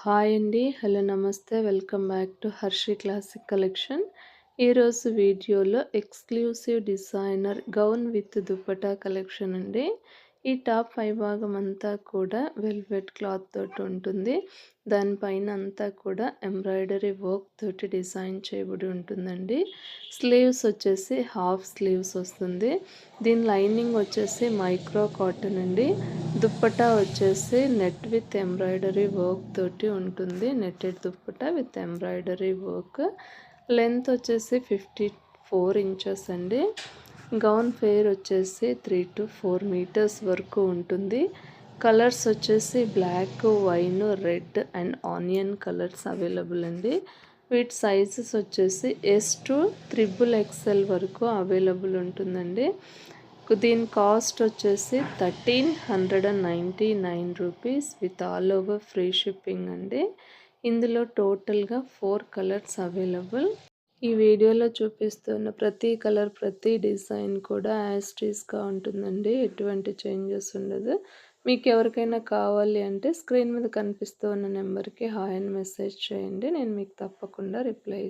Hi అండి. Hello నమస్తే. Welcome back to Harshi classic collection. ఈరోజు వీడియోలో exclusive designer gown with dupatta collection అండి. ఈ టాప్ పైభాగం అంతా కూడా వెల్వెట్ క్లాత్ తోటి ఉంటుంది. దానిపైన అంతా కూడా ఎంబ్రాయిడరీ వర్క్ తోటి డిజైన్ చేయబడి ఉంటుందండి. స్లీవ్స్ వచ్చేసి హాఫ్ స్లీవ్స్ వస్తుంది. దీని లైనింగ్ వచ్చేసి మైక్రో కాటన్ అండి. దుప్పట్టా వచ్చేసి నెట్ విత్ ఎంబ్రాయిడరీ వర్క్ తోటి ఉంటుంది. Netted dupatta with embroidery work. Length వచ్చేసి 54 ఇంచెస్ అండి. గౌన్ ఫేర్ వచ్చేసి 3 to 4 మీటర్స్ వరకు ఉంటుంది. కలర్స్ వచ్చేసి black, wine, red and onion colours available అండి. వీటి సైజెస్ వచ్చేసి ఎస్ టు XXL వరకు అవైలబుల్ ఉంటుందండి. దీని కాస్ట్ వచ్చేసి 1399 rupees with all over free shipping అండి. ఇందులో టోటల్గా 4 కలర్స్ అవైలబుల్. ఈ వీడియోలో చూపిస్తున్న ప్రతి కలర్, ప్రతి డిజైన్ కూడా యాజ్ టీస్గా ఉంటుందండి. ఎటువంటి చేంజెస్ ఉండదు. మీకు ఎవరికైనా కావాలి అంటే స్క్రీన్ మీద కనిపిస్తూ ఉన్న నెంబర్కి హాయ్ అని మెసేజ్ చేయండి. నేను మీకు తప్పకుండా రిప్లై ఇస్తాను.